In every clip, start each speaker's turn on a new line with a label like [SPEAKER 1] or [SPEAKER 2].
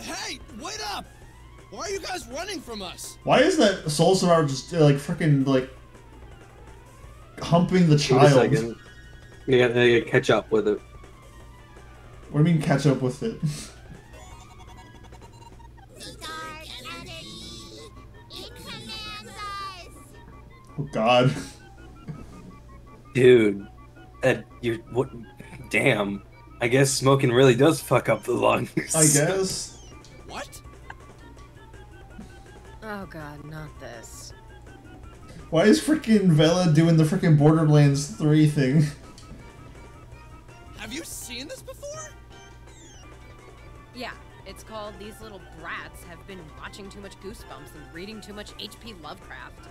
[SPEAKER 1] Hey, wait up! Why are you guys running from us?
[SPEAKER 2] Why is that soul survivor just like freaking like humping the child?
[SPEAKER 3] Wait a second. You gotta catch up with it.
[SPEAKER 2] What do you mean catch up with it? Oh God.
[SPEAKER 3] Dude, what? Damn. I guess smoking really does fuck up the lungs.
[SPEAKER 2] I guess.
[SPEAKER 1] What?
[SPEAKER 4] Oh God, not this.
[SPEAKER 2] Why is freaking Vela doing the freaking Borderlands 3 thing?
[SPEAKER 1] Have you seen this before?
[SPEAKER 4] Yeah, it's called These Little Brats Have Been Watching Too Much Goosebumps and Reading Too Much H.P. Lovecraft.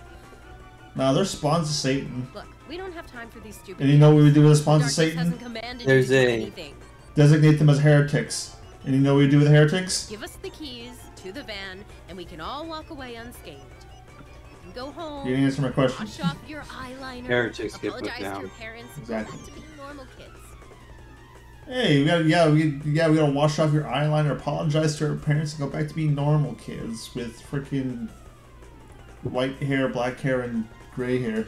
[SPEAKER 2] Nah, they're spawns of Satan.
[SPEAKER 4] Look, we don't have time for these stupid.
[SPEAKER 2] And you know what we would do with the spawns of
[SPEAKER 4] Darkness
[SPEAKER 2] Satan?
[SPEAKER 4] hasn't commanded
[SPEAKER 3] There's
[SPEAKER 4] you to do
[SPEAKER 3] a-
[SPEAKER 4] anything.
[SPEAKER 2] Designate them as heretics. And you know what we do with heretics?
[SPEAKER 4] Give us the keys to the van, and we can all walk away unscathed. You can go home.
[SPEAKER 2] You didn't answer my question.
[SPEAKER 4] Wash off your eyeliner.
[SPEAKER 3] Heretics get put
[SPEAKER 4] apologize to
[SPEAKER 3] down.
[SPEAKER 4] your parents.
[SPEAKER 2] Exactly.
[SPEAKER 4] And go back to being normal kids.
[SPEAKER 2] Hey, we gotta wash off your eyeliner, apologize to our parents, and go back to being normal kids with freaking white hair, black hair, and gray hair.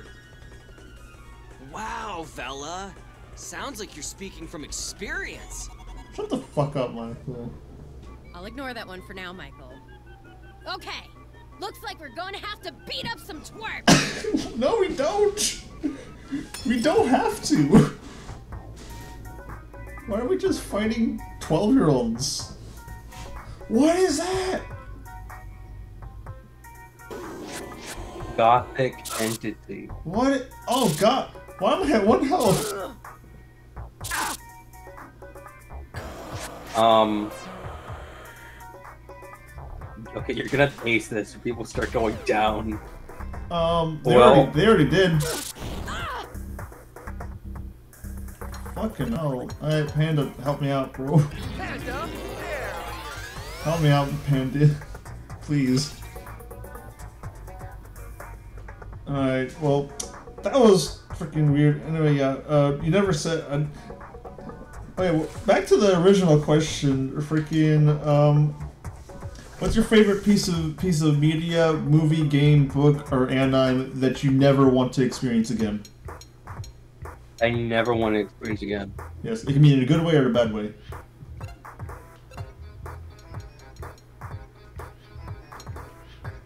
[SPEAKER 5] Wow, Vela. Sounds like you're speaking from experience.
[SPEAKER 2] Shut the fuck up, Michael.
[SPEAKER 4] I'll ignore that one for now, Michael. Okay, looks like we're going to have to beat up some twerps.
[SPEAKER 2] No, we don't. We don't have to. Why are we just fighting 12-year-olds? What is that?
[SPEAKER 3] Gothic entity.
[SPEAKER 2] What? Oh God! Why am I at 1 health?
[SPEAKER 3] Okay, you're gonna taste this. People start going down.
[SPEAKER 2] They already did. Fucking hell. Alright, Panda, help me out, bro.
[SPEAKER 5] Panda,
[SPEAKER 2] Help me out, Panda. Please. Alright, well, that was freaking weird. Anyway, yeah, you never said... okay, well, back to the original question, freaking, what's your favorite piece of media, movie, game, book, or anime that you never want to experience again?
[SPEAKER 3] I never want to experience again.
[SPEAKER 2] Yes, it can be in a good way or a bad way.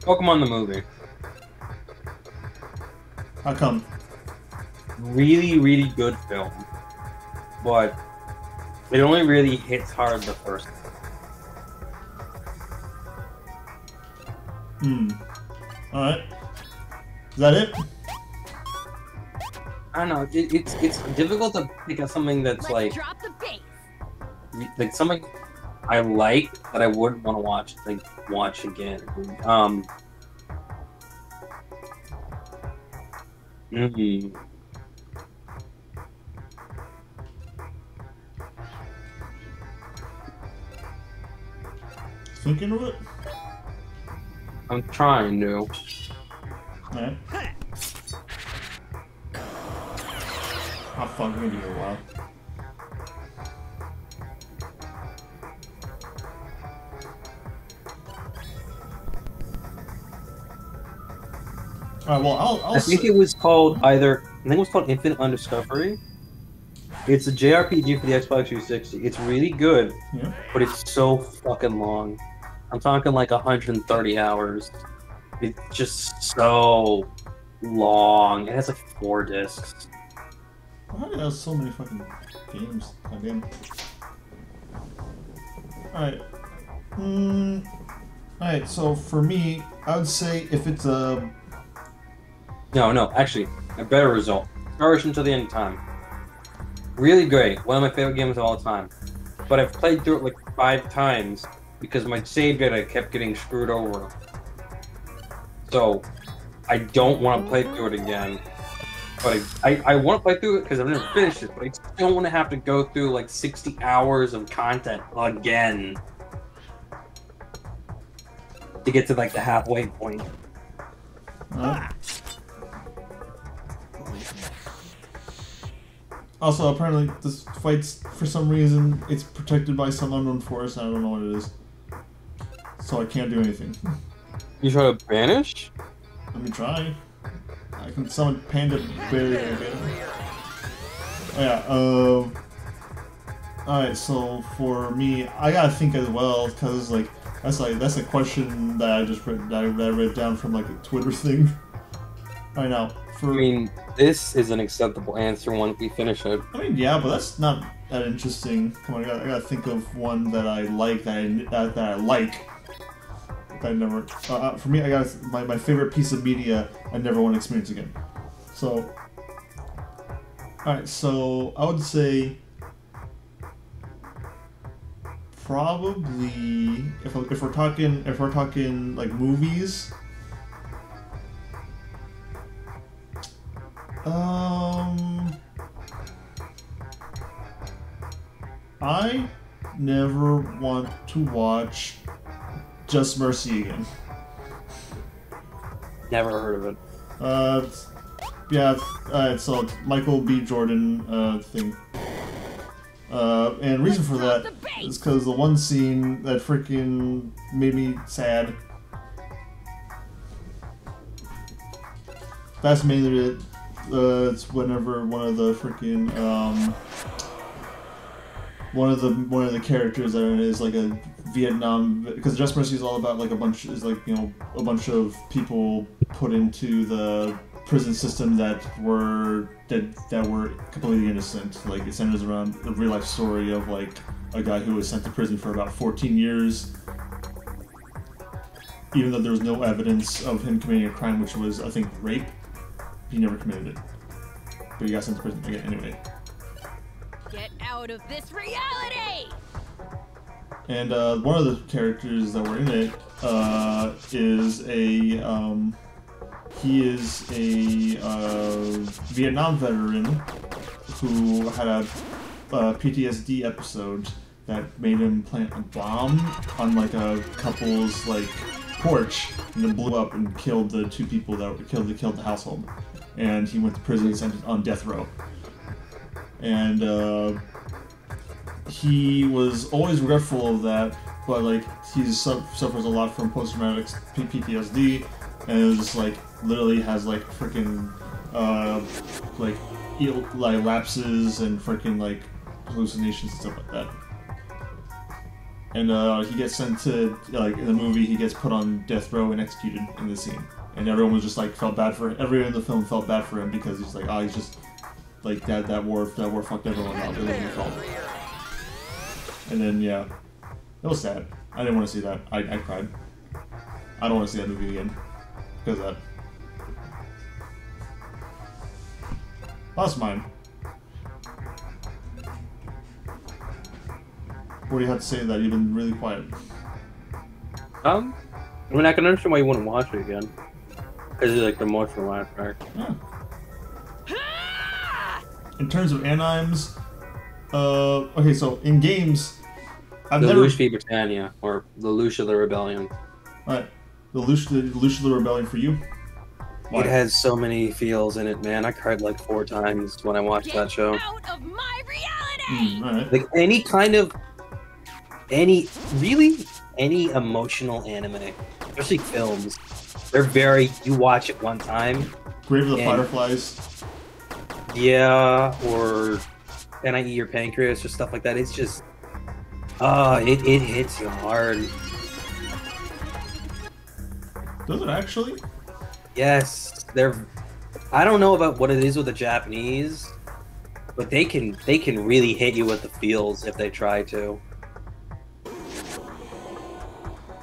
[SPEAKER 3] Pokemon the movie.
[SPEAKER 2] How come?
[SPEAKER 3] Really, really good film. But it only really hits hard the first time.
[SPEAKER 2] Alright. Is that it?
[SPEAKER 3] I don't know. It's difficult to pick out something that's
[SPEAKER 4] Let's
[SPEAKER 3] like
[SPEAKER 4] drop the bass.
[SPEAKER 3] something I like that I wouldn't want to watch again.
[SPEAKER 2] Thinking of it?
[SPEAKER 3] I'm trying to.
[SPEAKER 2] Alright. Oh fuck, we're gonna be here a while. Alright, well, I'll
[SPEAKER 3] I think it was called Infinite Undiscovery. It's a JRPG for the Xbox 360. It's really good,
[SPEAKER 2] yeah.
[SPEAKER 3] but it's so fucking long. I'm talking like 130 hours. It's just so long. It has like 4 discs.
[SPEAKER 2] Why do they have so many fucking games? Goddamn. Alright. Alright, so for me, I would say if it's a...
[SPEAKER 3] No, actually, a better result. Star Ocean Till the End of Time. Really great. One of my favorite games of all time. But I've played through it like 5 times because my save data kept getting screwed over. So, I don't want to play through it again. But I want to play through it because I've never finished it, but I don't want to have to go through like 60 hours of content again to get to like the halfway point.
[SPEAKER 2] Also, apparently this fight's, for some reason, it's protected by some unknown force, I don't know what it is. so I can't do anything.
[SPEAKER 3] You try to banish?
[SPEAKER 2] Let me try. I can summon Panda Barrier again. Oh, yeah, alright, so for me, I gotta think as well, because that's a question that I just read, that I read down from like a Twitter thing. Right now,
[SPEAKER 3] I mean, this is an acceptable answer once we finish it.
[SPEAKER 2] I mean, yeah, but that's not that interesting. Come on, I gotta think of one that I like, that I like. That I never. For me, I got my favorite piece of media I never want to experience again. So, alright, so I would say probably if we're talking like movies. I never want to watch Just Mercy again.
[SPEAKER 3] Never heard of it.
[SPEAKER 2] Yeah, it's a Michael B. Jordan thing. And reason for that is because the one scene that freaking made me sad. That's mainly it. It's whenever one of the freaking one of the characters that is like a Vietnam, because Just Mercy is all about like a bunch of people put into the prison system that were completely innocent. Like it centers around a real life story of like a guy who was sent to prison for about 14 years, even though there was no evidence of him committing a crime, which was I think rape. He never committed it, but he got sent to prison again anyway.
[SPEAKER 4] Get out of this reality!
[SPEAKER 2] And one of the characters that were in it is he is a Vietnam veteran who had a PTSD episode that made him plant a bomb on like a couple's like porch, and it blew up and killed the two people that were killed the household. And he went to prison and sent on death row. And he was always regretful of that, but like he suffers a lot from post-traumatic PTSD, and it was just like literally has like freaking like lapses and freaking like hallucinations and stuff like that. And he gets sent to, like in the movie, he gets put on death row and executed in the scene. And everyone was just like everyone in the film felt bad for him because he's like, oh, he's just like that war fucked everyone up. It wasn't his fault. And then yeah, it was sad. I didn't want to see that. I cried. I don't want to see that movie again because of that. That's mine. What do you have to say to that? You've been really quiet.
[SPEAKER 3] I mean, I can understand why you wouldn't watch it again. Because it's like the emotional aspect.
[SPEAKER 2] Yeah. In terms of animes, okay, so in games, I've never...
[SPEAKER 3] Lelouch v. Britannia, or Lelouch of the Rebellion.
[SPEAKER 2] Alright, Lelouch of the Rebellion for you? Why?
[SPEAKER 3] It has so many feels in it, man. I cried like 4 times when I watched that show.
[SPEAKER 4] Out of my reality!
[SPEAKER 2] Alright.
[SPEAKER 3] Like any emotional anime, especially films, they're very, you watch it one time.
[SPEAKER 2] Grave of the Fireflies.
[SPEAKER 3] Yeah, or Can I Eat Your Pancreas or stuff like that. It's just, it hits you hard.
[SPEAKER 2] Does it actually?
[SPEAKER 3] Yes, I don't know about what it is with the Japanese, but they can really hit you with the feels if they try to.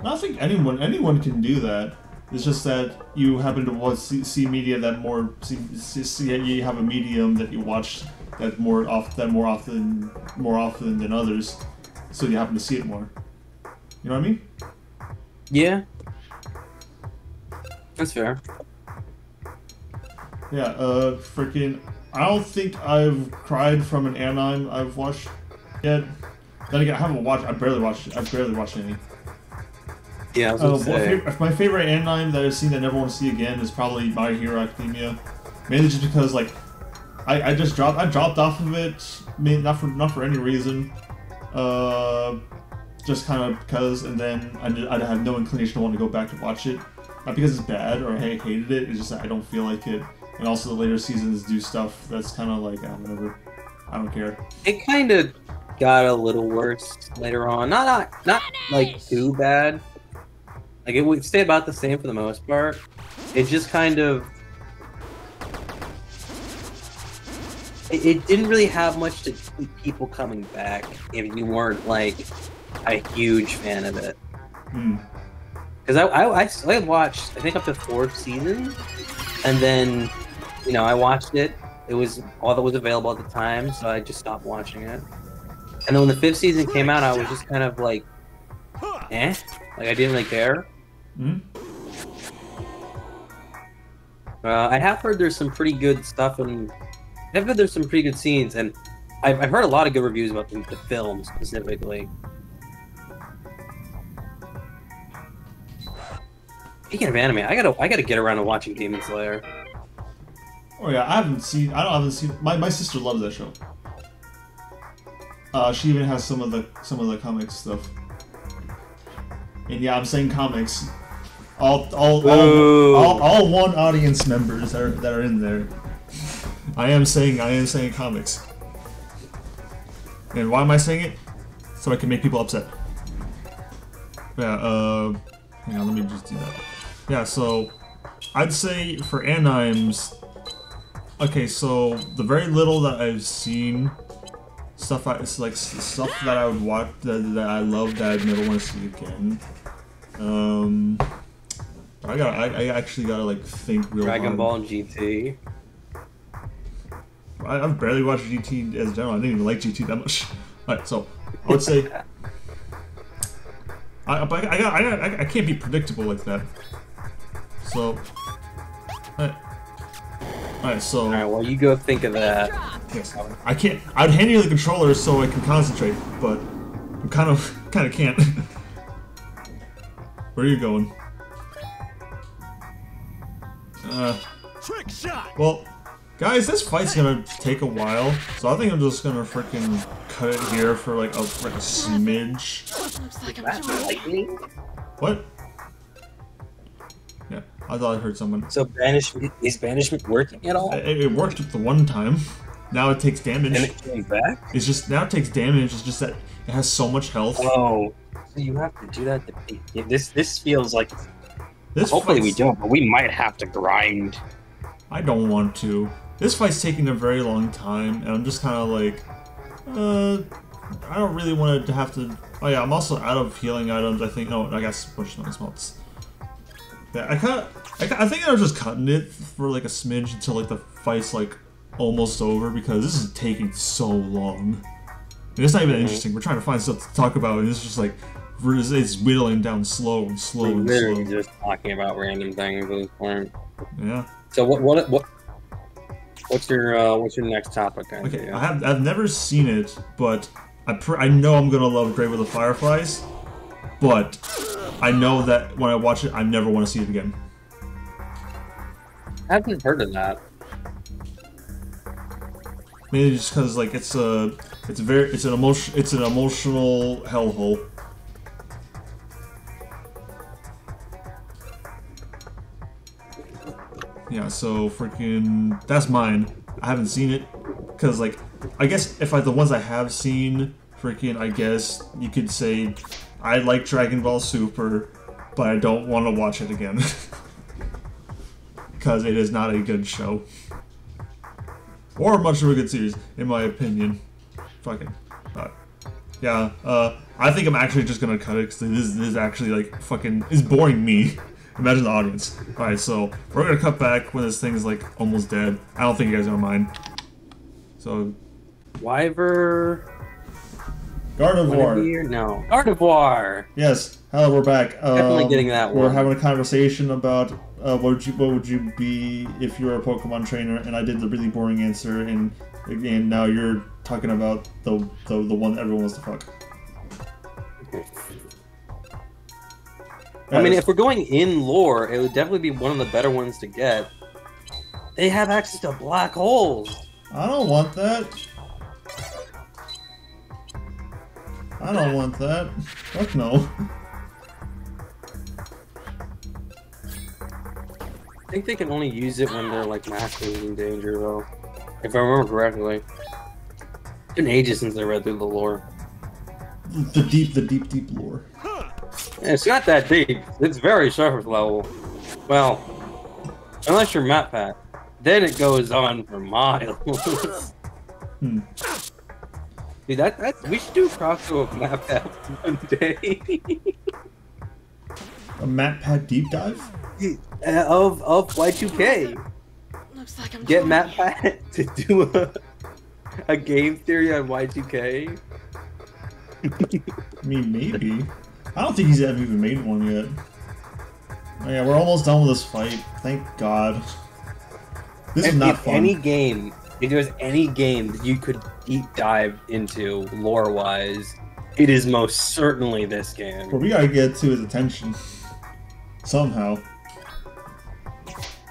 [SPEAKER 2] I think anyone can do that. It's just that you happen to see media that you have a medium that you watch that more often than others, so you happen to see it more. You know what I mean?
[SPEAKER 3] Yeah, that's fair.
[SPEAKER 2] Yeah, freaking. I don't think I've cried from an anime I've watched yet. Then again, I haven't watched. I barely watched any.
[SPEAKER 3] Yeah, I was gonna say.
[SPEAKER 2] My favorite anime that I've seen that I never want to see again is probably My Hero Academia, mainly just because like I dropped off of it, not for any reason. just kind of because, and then I had no inclination to want to go back to watch it. Not because it's bad or I hated it, it's just that I don't feel like it. And also the later seasons do stuff that's kind of like, whatever. I don't care.
[SPEAKER 3] It kind of got a little worse later on. Not like too bad. Like it would stay about the same for the most part. It just kind of it didn't really have much to keep people coming back if you weren't like a huge fan of it. Because I watched I think up to 4 seasons, and then I watched it. It was all that was available at the time, so I just stopped watching it. And then when the 5th season came out, I was just kind of like, like I didn't really care. I have heard there's some pretty good stuff, and I've heard there's some pretty good scenes, and I've heard a lot of good reviews about the film specifically. Speaking of anime, I gotta get around to watching Demon Slayer.
[SPEAKER 2] Oh yeah, I haven't seen. My sister loves that show. She even has some of the comics stuff. And yeah, I'm saying comics. All one audience members that are in there. I am saying comics. And why am I saying it? So I can make people upset. Yeah. Hang on, let me just do that. Yeah. So I'd say for animes. Okay, so the very little that I've seen, stuff that I would watch that I love that I'd never want to see again. I actually gotta like think real hard.
[SPEAKER 3] Dragon Ball GT.
[SPEAKER 2] I've barely watched GT as general. I didn't even like GT that much. Alright, so I would say I can't be predictable like that. So. Alright, so...
[SPEAKER 3] Alright, well, you go think of that.
[SPEAKER 2] Yes, I can't... I'd hand you the controller so I can concentrate, but... I kind of can't. Where are you going?
[SPEAKER 1] Trick shot!
[SPEAKER 2] Well, guys, this fight's gonna take a while, so I think I'm just gonna freaking cut it here for like a smidge.
[SPEAKER 3] Lightning?
[SPEAKER 2] What? Yeah, I thought I heard someone.
[SPEAKER 3] So is banishment working at all?
[SPEAKER 2] It worked the one time. Now it takes damage.
[SPEAKER 3] And it came back?
[SPEAKER 2] It's just now it takes damage. It's just that it has so much health.
[SPEAKER 3] Oh, so you have to do that. This feels like.
[SPEAKER 2] This
[SPEAKER 3] hopefully we don't, but we might have to grind.
[SPEAKER 2] I don't want to. This fight's taking a very long time, and I'm just kind of like, I don't really want to have to. Oh yeah, I'm also out of healing items. I think. Oh, I got pushed on smelts. Yeah, I think I was just cutting it for like a smidge until like the fight's like almost over because this is taking so long. And it's not even interesting. We're trying to find stuff to talk about, and it's just like it's whittling down slow and slow and slow.
[SPEAKER 3] Literally just talking about random things at this point.
[SPEAKER 2] Yeah.
[SPEAKER 3] So what's your next topic?
[SPEAKER 2] Okay, I've never seen it, but I know I'm gonna love Grave with the Fireflies, but I know that when I watch it, I never want to see it again.
[SPEAKER 3] I haven't heard of that.
[SPEAKER 2] Maybe just because like it's an emotional hellhole. Yeah, so freaking that's mine. I haven't seen it because like I guess if the ones I have seen, freaking I guess you could say I like Dragon Ball Super, but I don't want to watch it again because it is not a good show or much of a good series in my opinion. Fucking, yeah. I think I'm actually just gonna cut it because this is actually like fucking is boring me. Imagine the audience. Alright, so we're gonna cut back when this thing is like almost dead. I don't think you guys are gonna mind. So
[SPEAKER 3] Wyver
[SPEAKER 2] Gardevoir.
[SPEAKER 3] No. Gardevoir!
[SPEAKER 2] Yes. Hello, we're back.
[SPEAKER 3] Definitely getting that one.
[SPEAKER 2] We're having a conversation about what would you be if you were a Pokemon trainer, and I did the really boring answer, and again now you're talking about the one that everyone wants to fuck.
[SPEAKER 3] I mean, if we're going in lore, it would definitely be one of the better ones to get. They have access to black holes.
[SPEAKER 2] I don't want that. I I don't want that. Fuck no.
[SPEAKER 3] I think they can only use it when they're like massively in danger, though. If I remember correctly. It's been ages since I read through the lore.
[SPEAKER 2] The deep lore.
[SPEAKER 3] It's not that deep. It's very surface level. Well, unless you're Map Pat, then it goes on for miles.
[SPEAKER 2] Hmm.
[SPEAKER 3] Dude, we should do a crossover of Map Pat one day.
[SPEAKER 2] A Matt Pat deep dive?
[SPEAKER 3] Of Y2K.
[SPEAKER 4] Looks like I'm
[SPEAKER 3] Get
[SPEAKER 4] trying.
[SPEAKER 3] Matt Pat to do a game theory on Y2K.
[SPEAKER 2] I mean, maybe. I don't think he's ever even made one yet. Oh, yeah, we're almost done with this fight. Thank God. This is not fun.
[SPEAKER 3] If there's any game that you could deep dive into lore-wise, it is most certainly this game.
[SPEAKER 2] But we gotta get to his attention. Somehow.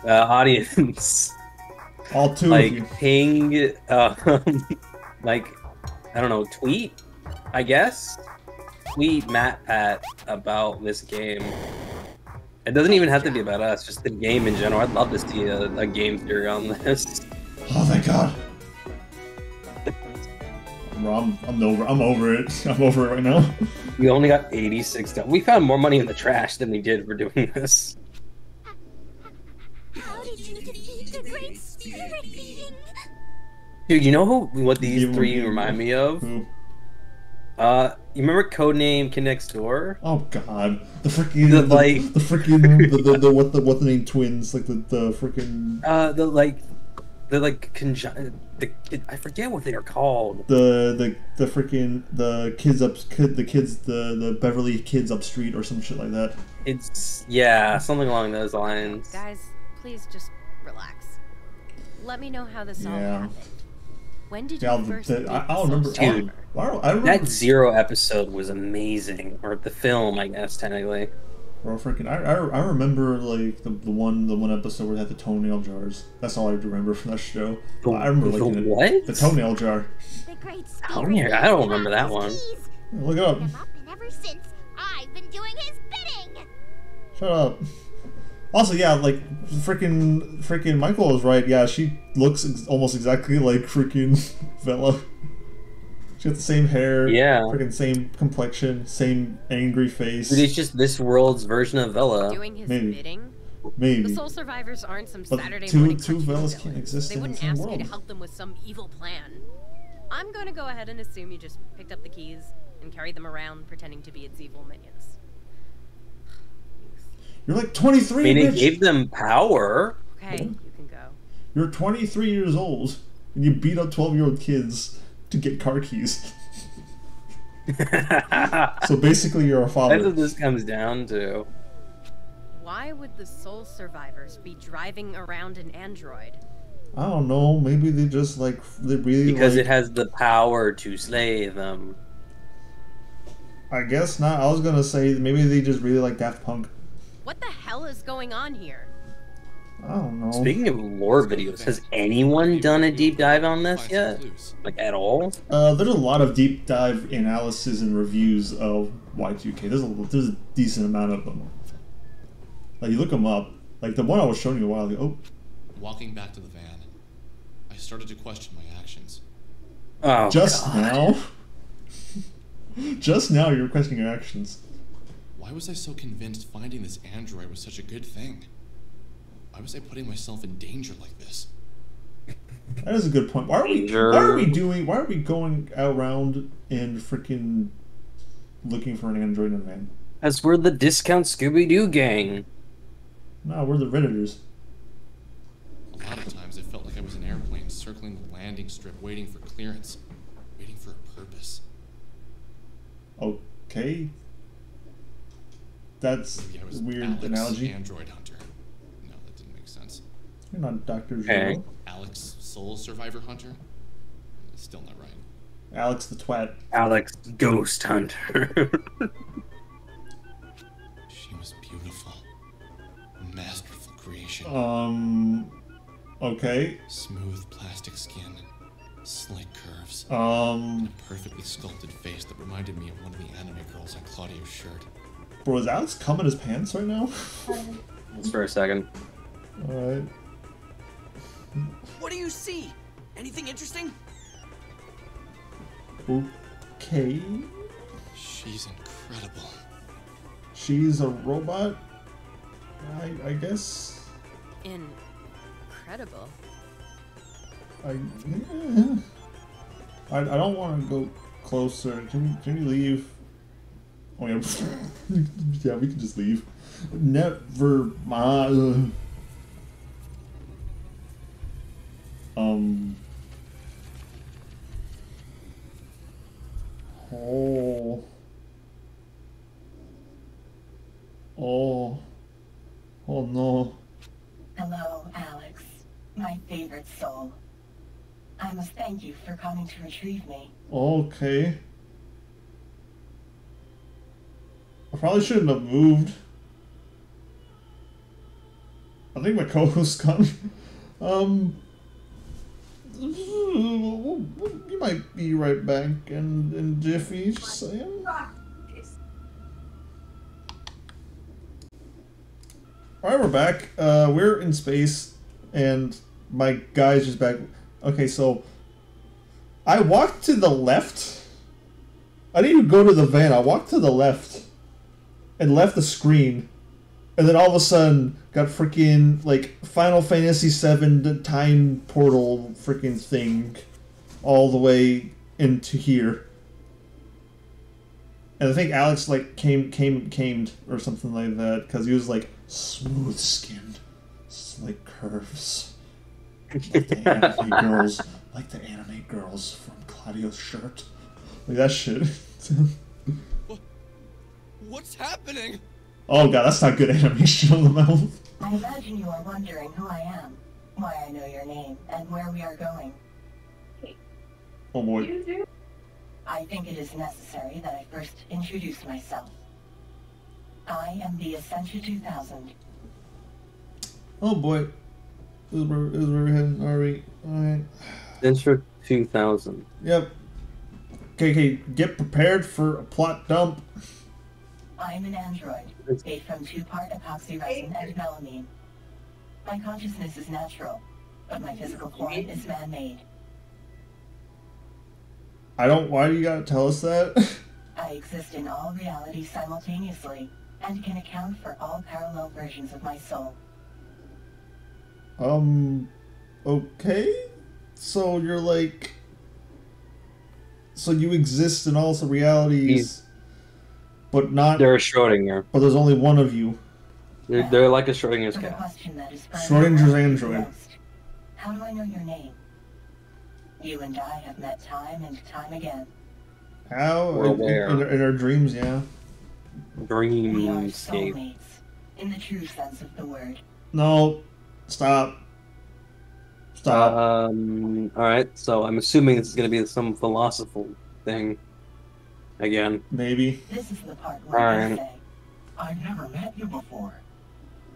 [SPEAKER 3] Audience.
[SPEAKER 2] All two
[SPEAKER 3] Like,
[SPEAKER 2] of you.
[SPEAKER 3] ping, like, I don't know, tweet, I guess? Tweet Matt Pat about this game. It doesn't even have to be about us, just the game in general. I'd love to see a game theory on this.
[SPEAKER 2] Oh, thank God. I'm over it. I'm over it right now.
[SPEAKER 3] We only got 86. We found more money in the trash than we did for doing this.
[SPEAKER 6] How did you defeat the Great Spirit Being?
[SPEAKER 3] Dude, you know what these
[SPEAKER 2] You-
[SPEAKER 3] three remind me of?
[SPEAKER 2] Who?
[SPEAKER 3] You remember Codename Kid Next Door?
[SPEAKER 2] Oh God, the freaking what the name twins, like the freaking
[SPEAKER 3] I forget what they are called.
[SPEAKER 2] the Beverly Kids Up Street or some shit like that.
[SPEAKER 3] It's something along those lines.
[SPEAKER 4] Guys, please just relax. Let me know how this all
[SPEAKER 2] Yeah.
[SPEAKER 4] happened. When did you
[SPEAKER 2] Yeah,
[SPEAKER 4] first
[SPEAKER 2] I don't remember.
[SPEAKER 3] Dude,
[SPEAKER 2] I remember.
[SPEAKER 3] that Zero episode was amazing, or the film, I guess technically.
[SPEAKER 2] Or freaking, I remember like the one episode where they had the toenail jars. That's all I remember from that show. I remember
[SPEAKER 3] The
[SPEAKER 2] liking it.
[SPEAKER 3] what?
[SPEAKER 2] The toenail jar.
[SPEAKER 6] The Great
[SPEAKER 3] Oh,
[SPEAKER 6] Spirit
[SPEAKER 3] yeah, I don't remember that one.
[SPEAKER 2] Look it up.
[SPEAKER 6] Him up, and ever since, I've been doing his bidding.
[SPEAKER 2] Shut up. Also, yeah, like freaking Michael was right. Yeah, she looks almost exactly like freaking Vela. She got the same hair.
[SPEAKER 3] Yeah.
[SPEAKER 2] Freaking same complexion, same angry face.
[SPEAKER 3] Dude, it's just this world's version of Vela.
[SPEAKER 4] doing his
[SPEAKER 2] Maybe.
[SPEAKER 4] bidding? The
[SPEAKER 2] Maybe.
[SPEAKER 4] Soul Survivors aren't some
[SPEAKER 2] But
[SPEAKER 4] Saturday
[SPEAKER 2] two
[SPEAKER 4] morning
[SPEAKER 2] Velas
[SPEAKER 4] cartoon
[SPEAKER 2] can't
[SPEAKER 4] villains.
[SPEAKER 2] exist
[SPEAKER 4] They
[SPEAKER 2] in the
[SPEAKER 4] wouldn't
[SPEAKER 2] same
[SPEAKER 4] ask you to
[SPEAKER 2] world.
[SPEAKER 4] help them with some evil plan. I'm gonna go ahead and assume you just picked up the keys and carried them around pretending to be its evil minions.
[SPEAKER 2] You're like 23,
[SPEAKER 3] I mean, it
[SPEAKER 2] bitch.
[SPEAKER 3] gave them power.
[SPEAKER 4] Okay, you can go.
[SPEAKER 2] You're 23 years old, and you beat up 12-year-old kids to get car keys. So basically, you're a
[SPEAKER 3] That's
[SPEAKER 2] father.
[SPEAKER 3] what this comes down to.
[SPEAKER 4] Why would the Soul Survivors be driving around an android?
[SPEAKER 2] I don't know. Maybe they just like they really
[SPEAKER 3] Because
[SPEAKER 2] like,
[SPEAKER 3] it has the power to slay them.
[SPEAKER 2] I guess not. I was gonna say maybe they just really like Daft Punk.
[SPEAKER 4] What the hell is going on here?
[SPEAKER 2] I don't know.
[SPEAKER 3] Speaking of lore videos, has anyone done a deep dive on this yet? Like, at all?
[SPEAKER 2] There's a lot of deep dive analysis and reviews of Y2K. There's a decent amount of them. Like you look them up. Like the one I was showing you a while ago. Oh,
[SPEAKER 1] Walking back to the van, I started to question my actions.
[SPEAKER 3] Oh,
[SPEAKER 2] just
[SPEAKER 3] God.
[SPEAKER 2] now. Just now, you're questioning your actions.
[SPEAKER 1] Why was I so convinced finding this android was such a good thing? Why was I putting myself in danger like this?
[SPEAKER 2] That is a good point. Why are we going around and freaking looking for an android in a van?
[SPEAKER 3] As we're the discount Scooby-Doo gang.
[SPEAKER 2] No, we're the Redditors.
[SPEAKER 1] A lot of times I felt like I was an airplane circling the landing strip waiting for clearance, waiting for a purpose.
[SPEAKER 2] Okay. That's
[SPEAKER 1] Maybe I was
[SPEAKER 2] a weird
[SPEAKER 1] Alex,
[SPEAKER 2] analogy.
[SPEAKER 1] android hunter. No, that didn't make sense.
[SPEAKER 2] You're not Dr.
[SPEAKER 3] Okay.
[SPEAKER 2] Zero.
[SPEAKER 1] Alex, soul survivor hunter? Still not right.
[SPEAKER 2] Alex the twat.
[SPEAKER 3] Alex Ghost Hunter.
[SPEAKER 1] She was beautiful. Masterful creation.
[SPEAKER 2] Okay.
[SPEAKER 1] Smooth plastic skin. Slick curves.
[SPEAKER 2] Um,
[SPEAKER 1] A perfectly sculpted face that reminded me of one of the anime girls on Claudio's shirt.
[SPEAKER 2] bro, is Alex coming his pants right now?
[SPEAKER 3] Just for a second.
[SPEAKER 2] Alright.
[SPEAKER 5] What do you see? Anything interesting?
[SPEAKER 2] Okay.
[SPEAKER 1] She's incredible.
[SPEAKER 2] She's a robot? I guess?
[SPEAKER 4] Incredible.
[SPEAKER 2] Yeah. I don't want to go closer. Can you leave? Oh yeah. Yeah, we can just leave. Never mind. Oh. Oh. Oh no.
[SPEAKER 7] Hello, Alex. My favorite soul. I must thank you for coming to retrieve me.
[SPEAKER 2] Okay. I probably shouldn't have moved. I think my co-host's gone. You might be right back in Jiffy, just saying. Alright, we're back. We're in space, and my guy's just back. Okay, so I walked to the left. I didn't even go to the van. I walked to the left and left the screen, and then all of a sudden got freaking like Final Fantasy VII time portal freaking thing all the way into here. And I think Alex like came or something like that because he was like smooth skinned, slick curves. Like the anime girls from Claudio's shirt. Like that shit.
[SPEAKER 5] What's happening?
[SPEAKER 2] Oh god, that's not good animation on the mouth.
[SPEAKER 7] I imagine you are wondering who I am, why I know your name, and where we are going.
[SPEAKER 2] Oh boy.
[SPEAKER 7] I think it is necessary that I first introduce myself. I am the Essentia 2000.
[SPEAKER 2] Oh boy. This is where we're heading. Alright.
[SPEAKER 3] Adventure 2000.
[SPEAKER 2] Yep. Okay, get prepared for a plot dump.
[SPEAKER 7] I'm an android, made from two-part epoxy resin and melamine. My consciousness is natural, but my physical form is man-made.
[SPEAKER 2] Why do you gotta tell us that?
[SPEAKER 7] I exist in all realities simultaneously, and can account for all parallel versions of my soul.
[SPEAKER 2] Okay? So you're like... So you exist in all the realities, but not...
[SPEAKER 3] They're a Schrodinger.
[SPEAKER 2] But there's only one of you.
[SPEAKER 3] They're like a Schrodinger's
[SPEAKER 7] For the
[SPEAKER 3] cat.
[SPEAKER 7] question that is burning
[SPEAKER 2] Schrodinger's
[SPEAKER 7] my mind
[SPEAKER 2] android.
[SPEAKER 7] most, how do I know your name? You and I have met time and time again.
[SPEAKER 2] How?
[SPEAKER 3] We're aware.
[SPEAKER 2] In our dreams, yeah.
[SPEAKER 7] We are
[SPEAKER 3] Dreamscape.
[SPEAKER 7] soulmates, in the true sense of the word.
[SPEAKER 2] No. Stop. Stop.
[SPEAKER 3] Alright, so I'm assuming this is gonna be some philosophical thing. Again.
[SPEAKER 2] Maybe.
[SPEAKER 7] This is the part where I
[SPEAKER 3] Alright.
[SPEAKER 7] say, I've never met you before.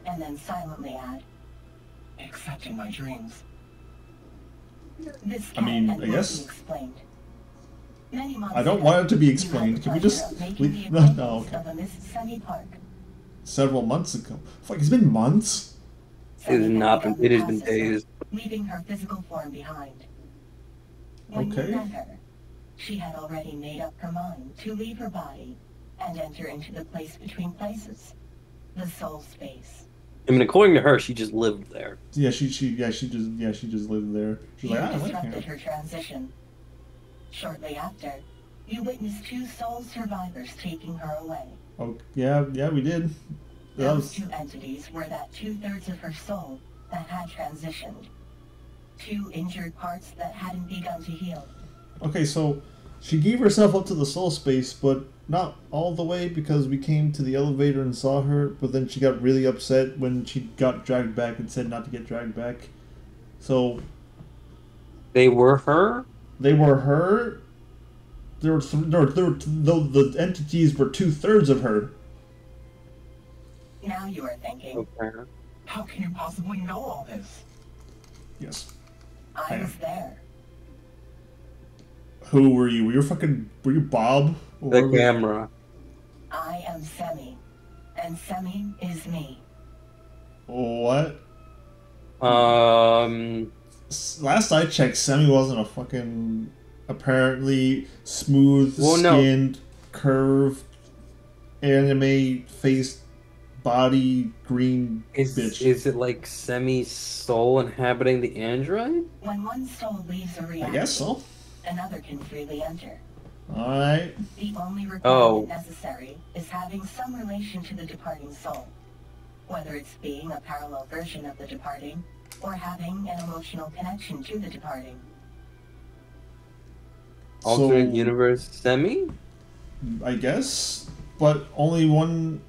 [SPEAKER 7] And then silently add, except in my dreams. This
[SPEAKER 2] I mean,
[SPEAKER 7] can and
[SPEAKER 2] I
[SPEAKER 7] will
[SPEAKER 2] guess-
[SPEAKER 7] be explained. Many months
[SPEAKER 2] I don't
[SPEAKER 7] ago,
[SPEAKER 2] want it to be
[SPEAKER 7] you
[SPEAKER 2] explained.
[SPEAKER 7] had the
[SPEAKER 2] Can we
[SPEAKER 7] pleasure
[SPEAKER 2] just
[SPEAKER 7] of making
[SPEAKER 2] leave?
[SPEAKER 7] the
[SPEAKER 2] No,
[SPEAKER 7] acquaintance
[SPEAKER 2] okay.
[SPEAKER 7] of a Miss Sunny Park.
[SPEAKER 2] Several months ago. Fuck, it's been months?
[SPEAKER 3] It has been days.
[SPEAKER 7] Leaving her physical form behind. When
[SPEAKER 2] Okay.
[SPEAKER 7] you met her, she had already made up her mind to leave her body and enter into the place between places, the soul space.
[SPEAKER 3] I mean, according to her, she just lived there.
[SPEAKER 2] Yeah, she just lived there. She's
[SPEAKER 7] You
[SPEAKER 2] like, I like
[SPEAKER 7] disrupted
[SPEAKER 2] her.
[SPEAKER 7] her transition. Shortly after, you witnessed two soul survivors taking her away.
[SPEAKER 2] Oh, yeah, we did. That
[SPEAKER 7] Those
[SPEAKER 2] was,
[SPEAKER 7] two entities were that 2/3 of her soul that had transitioned. Two injured parts that hadn't begun to heal.
[SPEAKER 2] okay, so she gave herself up to the soul space, but not all the way because we came to the elevator and saw her, but then she got really upset when she got dragged back and said not to get dragged back. So
[SPEAKER 3] They were her?
[SPEAKER 2] they were her. The entities were 2/3 of her.
[SPEAKER 7] Now you are thinking,
[SPEAKER 3] Okay.
[SPEAKER 7] how can you possibly know all this?
[SPEAKER 2] Yes.
[SPEAKER 7] I was there.
[SPEAKER 2] Who were you? Were you Bob?
[SPEAKER 3] The camera.
[SPEAKER 7] I am Semi, and Semi is me.
[SPEAKER 2] What?
[SPEAKER 3] Um,
[SPEAKER 2] Last I checked, Semi wasn't a fucking apparently smooth-skinned, curved, anime-faced, body green bitch.
[SPEAKER 3] Is it like Semi's soul inhabiting the android?
[SPEAKER 7] When one soul leaves a reality,
[SPEAKER 2] I guess so.
[SPEAKER 7] another can freely enter.
[SPEAKER 2] Alright.
[SPEAKER 7] The only requirement necessary is having some relation to the departing soul. Whether it's being a parallel version of the departing, or having an emotional connection to the departing.
[SPEAKER 3] Alternate universe Semi?
[SPEAKER 2] I guess, but only one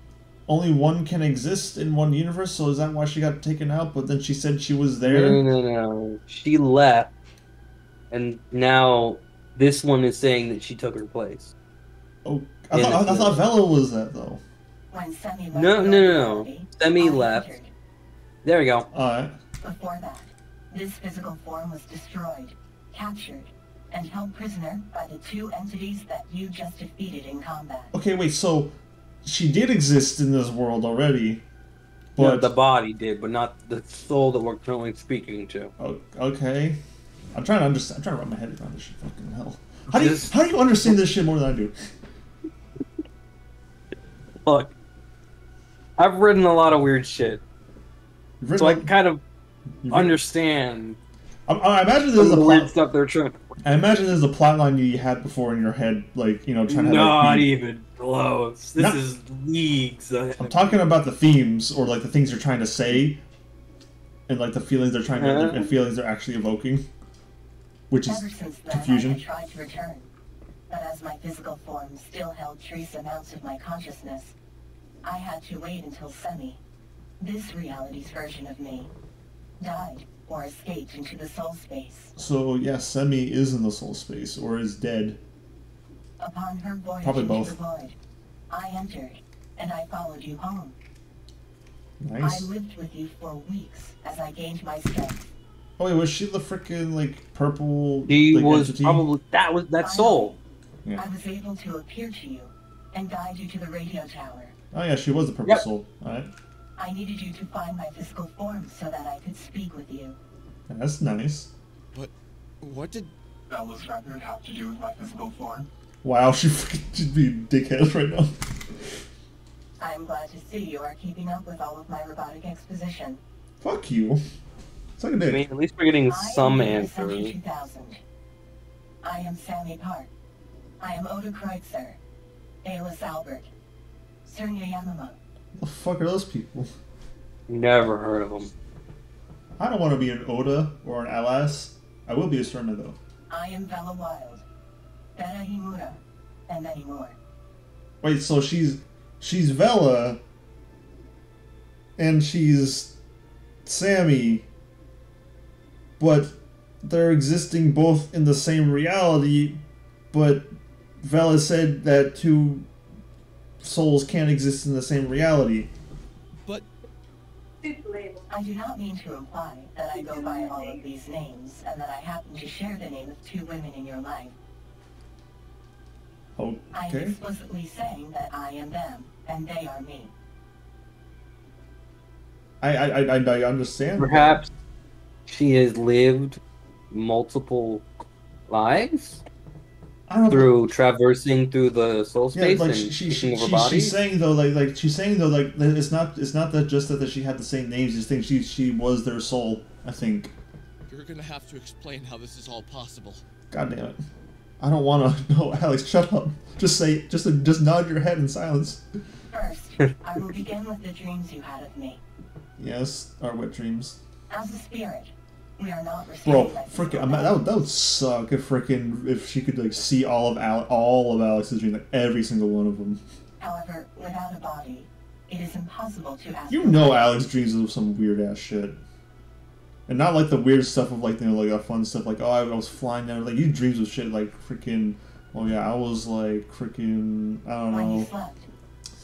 [SPEAKER 2] can exist in one universe. So is that why she got taken out? But then she said she was there.
[SPEAKER 3] No. She left, and now this one is saying that she took her place.
[SPEAKER 2] Oh, I thought Vela was that though.
[SPEAKER 7] When Semi left
[SPEAKER 3] No. Semi left.
[SPEAKER 7] entered.
[SPEAKER 3] There we go.
[SPEAKER 2] Alright.
[SPEAKER 7] Before that, this physical form was destroyed, captured, and held prisoner by the two entities that you just defeated in combat.
[SPEAKER 2] Okay, wait. So she did exist in this world already, but
[SPEAKER 3] No, the body did, but not the soul that we're currently speaking to.
[SPEAKER 2] oh, okay. I'm trying to understand. I'm trying to wrap my head around this shit. Fucking hell. How do you understand this shit more than I do?
[SPEAKER 3] Look, I've written a lot of weird shit, so I kind of understand.
[SPEAKER 2] I imagine there's
[SPEAKER 3] the
[SPEAKER 2] a
[SPEAKER 3] weird stuff they're trying.
[SPEAKER 2] I imagine there's a plot line you had before in your head, like, you know, trying to
[SPEAKER 3] Not even close. This
[SPEAKER 2] Not-
[SPEAKER 3] is leagues.
[SPEAKER 2] I'm talking about the themes or like the things they're trying to say, and like the feelings they're trying to and feelings they're actually evoking, which is
[SPEAKER 7] Ever since then,
[SPEAKER 2] confusion.
[SPEAKER 7] I tried to return, but as my physical form still held trace amounts of my consciousness, I had to wait until Semi, this reality's version of me, died or escaped into the soul space.
[SPEAKER 2] So yeah, Semi is in the soul space or is dead.
[SPEAKER 7] Upon her voyage
[SPEAKER 2] Probably
[SPEAKER 7] into
[SPEAKER 2] both.
[SPEAKER 7] the void, I entered, and I followed you home.
[SPEAKER 2] Nice.
[SPEAKER 7] I lived with you for weeks as I gained my strength.
[SPEAKER 2] Oh wait, was she the freaking like purple?
[SPEAKER 3] He
[SPEAKER 2] like,
[SPEAKER 3] was
[SPEAKER 2] entity?
[SPEAKER 3] probably that soul.
[SPEAKER 2] Yeah.
[SPEAKER 7] I was able to appear to you and guide you to the radio tower.
[SPEAKER 2] Oh yeah, she was the purple
[SPEAKER 3] Yep.
[SPEAKER 2] soul. All right.
[SPEAKER 7] I needed you to find my physical form so that I could speak with you.
[SPEAKER 2] Yeah, that's nice.
[SPEAKER 1] What did...
[SPEAKER 7] Bella's record have to do with my physical form?
[SPEAKER 2] Wow, she freaking should be dickhead right now.
[SPEAKER 7] I am glad to see you are keeping up with all of my robotic exposition.
[SPEAKER 2] Fuck you. Suck a
[SPEAKER 3] I
[SPEAKER 2] dick.
[SPEAKER 3] mean, at least we're getting some
[SPEAKER 7] I am Century
[SPEAKER 3] answers.
[SPEAKER 7] 2000. I am Sammy Park. I am Oda Kreutzer. Aylis Albert. Sernya Yamama.
[SPEAKER 2] The fuck are those people?
[SPEAKER 3] Never heard of them.
[SPEAKER 2] I don't want to be an Oda or an Alas. I will be a Serna though.
[SPEAKER 7] I am Bella Wild. Beta Himura. And many more.
[SPEAKER 2] Wait, so she's Vela and she's Sammy, but they're existing both in the same reality, but Vela said that two souls can't exist in the same reality.
[SPEAKER 1] But...
[SPEAKER 7] I do not mean to imply that I go by all of these names and that I happen to share the name of two women in your life. I am
[SPEAKER 2] Okay.
[SPEAKER 7] explicitly saying that I am them and they are me.
[SPEAKER 2] I understand.
[SPEAKER 3] Perhaps she has lived multiple lives
[SPEAKER 2] I don't know.
[SPEAKER 3] through traversing through the soul
[SPEAKER 2] Yeah,
[SPEAKER 3] space
[SPEAKER 2] like
[SPEAKER 3] and
[SPEAKER 2] she's
[SPEAKER 3] taking over bodies.
[SPEAKER 2] saying though, like that it's not that just that she had the same names. Just think she was their soul. I think.
[SPEAKER 1] You're gonna have to explain how this is all possible.
[SPEAKER 2] God damn it! I don't want to. No, Alex, shut up. Just nod your head in silence.
[SPEAKER 7] First, I will begin with the dreams you had of me.
[SPEAKER 2] Yes, our wet dreams.
[SPEAKER 7] As a spirit, we are not
[SPEAKER 2] Bro,
[SPEAKER 7] receiving my
[SPEAKER 2] freaking,
[SPEAKER 7] physical
[SPEAKER 2] that would suck if she could like see all of Alex's dreams, like every single one of them.
[SPEAKER 7] However, without a body, it is impossible to ask.
[SPEAKER 2] You know, Alex dreams of some weird ass shit, and not like the weird stuff of like, you know, like the fun stuff like, oh, I was flying down. Like, you dreams of shit like freaking, oh yeah, I was like freaking, I don't
[SPEAKER 7] When you
[SPEAKER 2] know.
[SPEAKER 7] slept,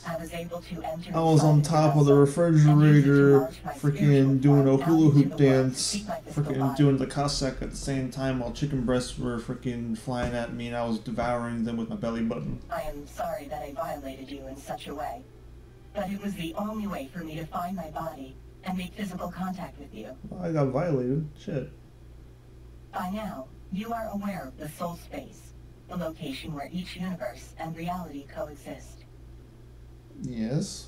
[SPEAKER 7] I was able to enter
[SPEAKER 2] I was on
[SPEAKER 7] inside
[SPEAKER 2] top of the
[SPEAKER 7] vessel and use it to
[SPEAKER 2] refrigerator,
[SPEAKER 7] launch my
[SPEAKER 2] freaking
[SPEAKER 7] spiritual
[SPEAKER 2] doing a
[SPEAKER 7] form out
[SPEAKER 2] hula
[SPEAKER 7] into
[SPEAKER 2] hoop
[SPEAKER 7] the world to
[SPEAKER 2] dance,
[SPEAKER 7] seek my physical
[SPEAKER 2] freaking
[SPEAKER 7] body.
[SPEAKER 2] doing the Cossack at the same time while chicken breasts were freaking flying at me and I was devouring them with my belly button.
[SPEAKER 7] I am sorry that I violated you in such a way, but it was the only way for me to find my body and make physical contact with you.
[SPEAKER 2] Well, I got violated. Shit.
[SPEAKER 7] By now, you are aware of the soul space, the location where each universe and reality coexist.
[SPEAKER 2] Yes.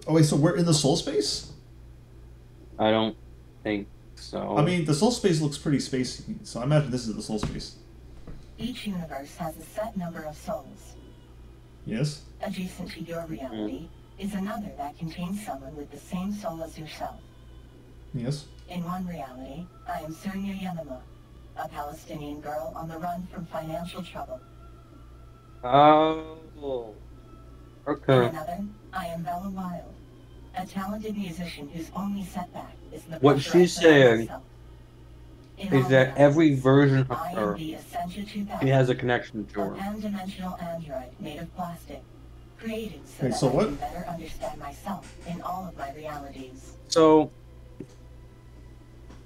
[SPEAKER 2] Oh wait, so we're in the soul space?
[SPEAKER 3] I don't think so.
[SPEAKER 2] I mean, the soul space looks pretty spacey, so I imagine this is the soul space.
[SPEAKER 7] Each universe has a set number of souls.
[SPEAKER 2] Yes?
[SPEAKER 7] Adjacent to your reality is another that contains someone with the same soul as yourself.
[SPEAKER 2] Yes.
[SPEAKER 7] In one reality, I am Surya Yanama, a Palestinian girl on the run from financial trouble.
[SPEAKER 3] Oh.
[SPEAKER 7] In
[SPEAKER 3] Okay.
[SPEAKER 7] another, I am Bella Wild, a talented musician whose only setback is the
[SPEAKER 3] What
[SPEAKER 7] pressure
[SPEAKER 3] she's
[SPEAKER 7] I put on
[SPEAKER 3] saying
[SPEAKER 7] myself. In
[SPEAKER 3] Is
[SPEAKER 7] all
[SPEAKER 3] that every
[SPEAKER 7] realities,
[SPEAKER 3] version of
[SPEAKER 7] I
[SPEAKER 3] her,
[SPEAKER 7] am the Essentia 2000,
[SPEAKER 3] she has a connection to
[SPEAKER 7] a
[SPEAKER 3] her.
[SPEAKER 7] pan-dimensional android made of plastic, created so
[SPEAKER 2] Wait,
[SPEAKER 7] that
[SPEAKER 2] so
[SPEAKER 7] I
[SPEAKER 2] what?
[SPEAKER 7] can better understand myself in all of my realities.
[SPEAKER 3] So,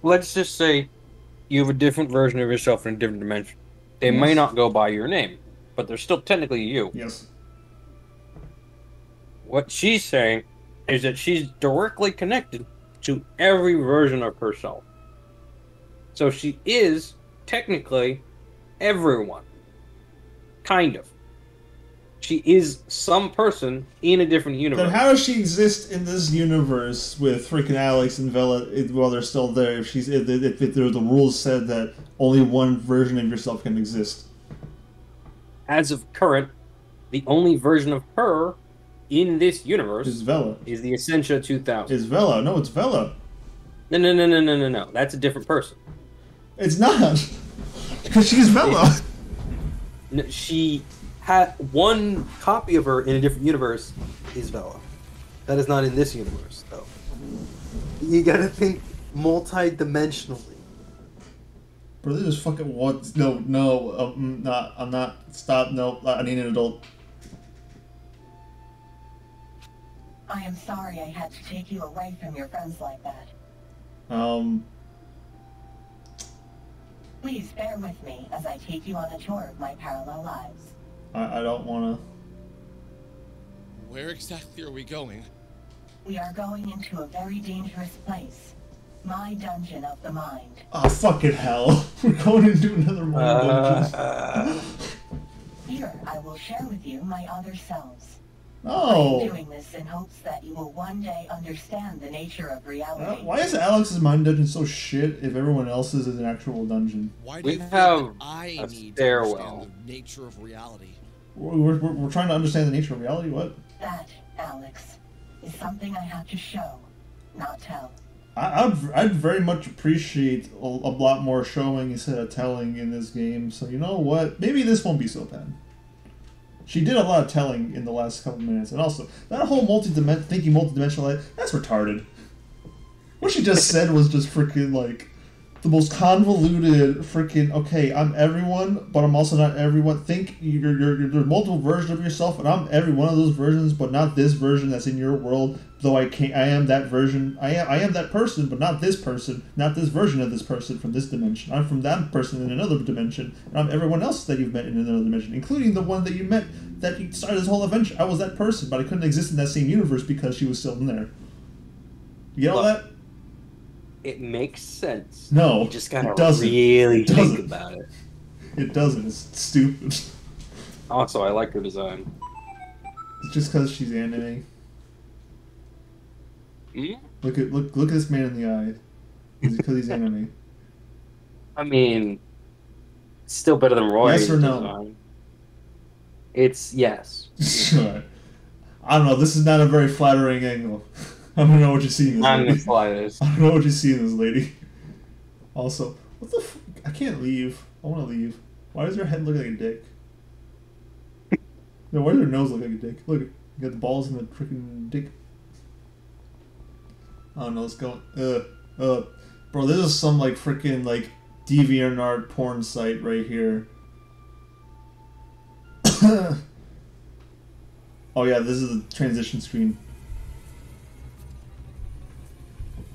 [SPEAKER 3] let's just say you have a different version of yourself in a different dimension. They may
[SPEAKER 2] Yes.
[SPEAKER 3] not go by your name, but they're still technically you.
[SPEAKER 2] Yes.
[SPEAKER 3] What she's saying is that she's directly connected to every version of herself. So she is technically everyone. Kind of. She is some person in a different universe.
[SPEAKER 2] Then how does she exist in this universe with freaking Alex and Vela while they're still there? If the rules said that only one version of yourself can exist.
[SPEAKER 3] As of current, the only version of her in this universe
[SPEAKER 2] Is Vela.
[SPEAKER 3] is the Essentia 2000.
[SPEAKER 2] Is Vela. No, it's Vela.
[SPEAKER 3] No. That's a different person.
[SPEAKER 2] It's not. Because she's Vela.
[SPEAKER 3] She had one copy of her in a different universe is Vela. That is not in this universe, though. You gotta think multi-dimensionally.
[SPEAKER 2] Bro, this is fucking what? No, I'm not. Stop, no, I need an adult.
[SPEAKER 7] I am sorry I had to take you away from your friends like that. Please bear with me as I take you on a tour of my parallel lives.
[SPEAKER 2] I don't wanna.
[SPEAKER 1] Where exactly are we going?
[SPEAKER 7] We are going into a very dangerous place. My dungeon of the mind.
[SPEAKER 2] Oh, fucking hell. We're going into another mind dungeon.
[SPEAKER 7] Here, I will share with you my other selves. I am
[SPEAKER 2] Oh.
[SPEAKER 7] doing this in hopes that you will one day understand the nature of reality.
[SPEAKER 2] Why is Alex's mind dungeon so shit if everyone else's is an actual dungeon?
[SPEAKER 1] Why do
[SPEAKER 3] We
[SPEAKER 1] you think
[SPEAKER 3] have
[SPEAKER 1] that I
[SPEAKER 3] a
[SPEAKER 1] need
[SPEAKER 3] stairwell.
[SPEAKER 1] to understand the nature of reality?
[SPEAKER 2] We're trying to understand the nature of reality? What?
[SPEAKER 7] That, Alex, is something I have to show, not tell.
[SPEAKER 2] I'd very much appreciate a lot more showing instead of telling in this game. So you know what? Maybe this won't be so bad. She did a lot of telling in the last couple minutes, and also that whole thinking multidimensional, that's retarded. What she just said was just freaking like the most convoluted freaking. Okay, I'm everyone, but I'm also not everyone. Think there's multiple versions of yourself, and I'm every one of those versions, but not this version that's in your world. Though I am that version. I am that person, but not this person, not this version of this person from this dimension. I'm from that person in another dimension, and I'm everyone else that you've met in another dimension, including the one that you met that you started this whole adventure. I was that person, but I couldn't exist in that same universe because she was still in there. You get all
[SPEAKER 3] Look,
[SPEAKER 2] that?
[SPEAKER 3] It makes sense.
[SPEAKER 2] No,
[SPEAKER 3] You just gotta
[SPEAKER 2] it doesn't.
[SPEAKER 3] really
[SPEAKER 2] It
[SPEAKER 3] think
[SPEAKER 2] doesn't.
[SPEAKER 3] about it.
[SPEAKER 2] It doesn't. It's stupid.
[SPEAKER 3] Also, I like her design.
[SPEAKER 2] It's just because she's anime.
[SPEAKER 3] Hmm?
[SPEAKER 2] Look at this man in the eye. Is it because he's anime?
[SPEAKER 3] I mean, it's still better than Roy's
[SPEAKER 2] Yes or no?
[SPEAKER 3] design. It's yes.
[SPEAKER 2] Alright. I don't know. This is not a very flattering angle. I don't know what you see in this
[SPEAKER 3] I'm
[SPEAKER 2] lady.
[SPEAKER 3] gonna fly this.
[SPEAKER 2] I don't know what you see in this lady. Also, what the f- I can't leave. I want to leave. Why does her head look like a dick? No, why does her nose look like a dick? Look, you got the balls and the freaking dick. I don't know, let's go. Bro, this is some like freaking like DeviantArt porn site right here. Oh yeah, this is the transition screen.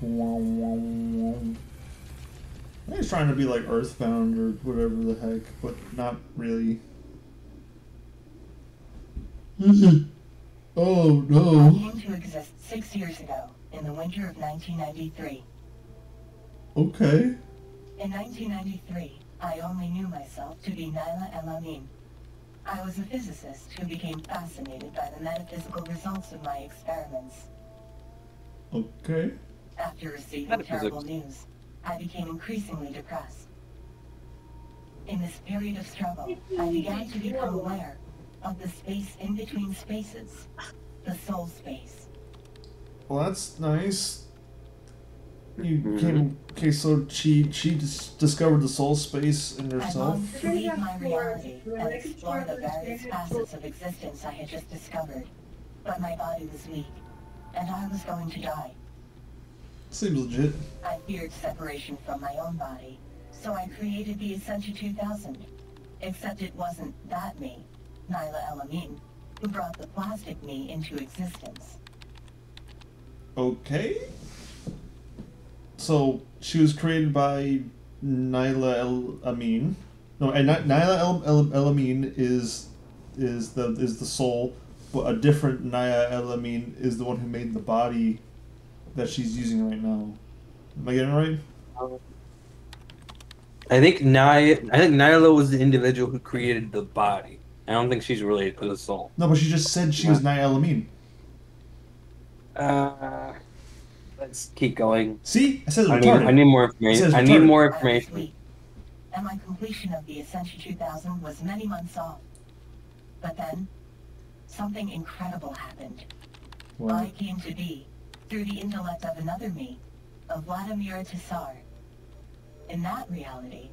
[SPEAKER 2] I think it's trying to be like Earthbound or whatever the heck, but not really. Oh
[SPEAKER 7] I
[SPEAKER 2] no.
[SPEAKER 7] came to exist 6 years ago, in the winter of 1993.
[SPEAKER 2] Okay.
[SPEAKER 7] In 1993, I only knew myself to be Nyla El-Amin. I was a physicist who became fascinated by the metaphysical results of my experiments.
[SPEAKER 2] Okay.
[SPEAKER 7] After receiving
[SPEAKER 3] Metaphysics.
[SPEAKER 7] terrible news, I became increasingly depressed. In this period of struggle, I began to become aware of the space in between spaces, the soul space.
[SPEAKER 2] Well, that's nice. You came. Okay, so she discovered the soul space in
[SPEAKER 7] I
[SPEAKER 2] herself.
[SPEAKER 7] longed to leave my reality and explore the various facets of existence I had just discovered. But my body was weak, and I was going to die.
[SPEAKER 2] Seems legit.
[SPEAKER 7] I feared separation from my own body, so I created the Essentia 2000. Except it wasn't that me, Nyla El-Amin, who brought the plastic me into existence.
[SPEAKER 2] Okay. So she was created by Nyla El-Amin. No, and Nyla El-Amin is the soul, but a different Nyla El-Amin is the one who made the body that she's using right now. Am I getting it right?
[SPEAKER 3] I think Nyla was the individual who created the body. I don't think she's related to the soul.
[SPEAKER 2] No, but she just said she was Nyla El-Amin.
[SPEAKER 3] Let's keep going.
[SPEAKER 2] See, I said it was
[SPEAKER 3] I
[SPEAKER 2] retarded.
[SPEAKER 3] need more
[SPEAKER 2] It
[SPEAKER 3] information.
[SPEAKER 2] says
[SPEAKER 3] I need
[SPEAKER 2] retarded.
[SPEAKER 3] more
[SPEAKER 7] I was
[SPEAKER 3] information.
[SPEAKER 7] weak, and my completion of the Essentia 2000 was many months off. But then, something incredible happened.
[SPEAKER 2] What?
[SPEAKER 7] I came to be through the intellect of another me, of Vladimir Tsar. In that reality,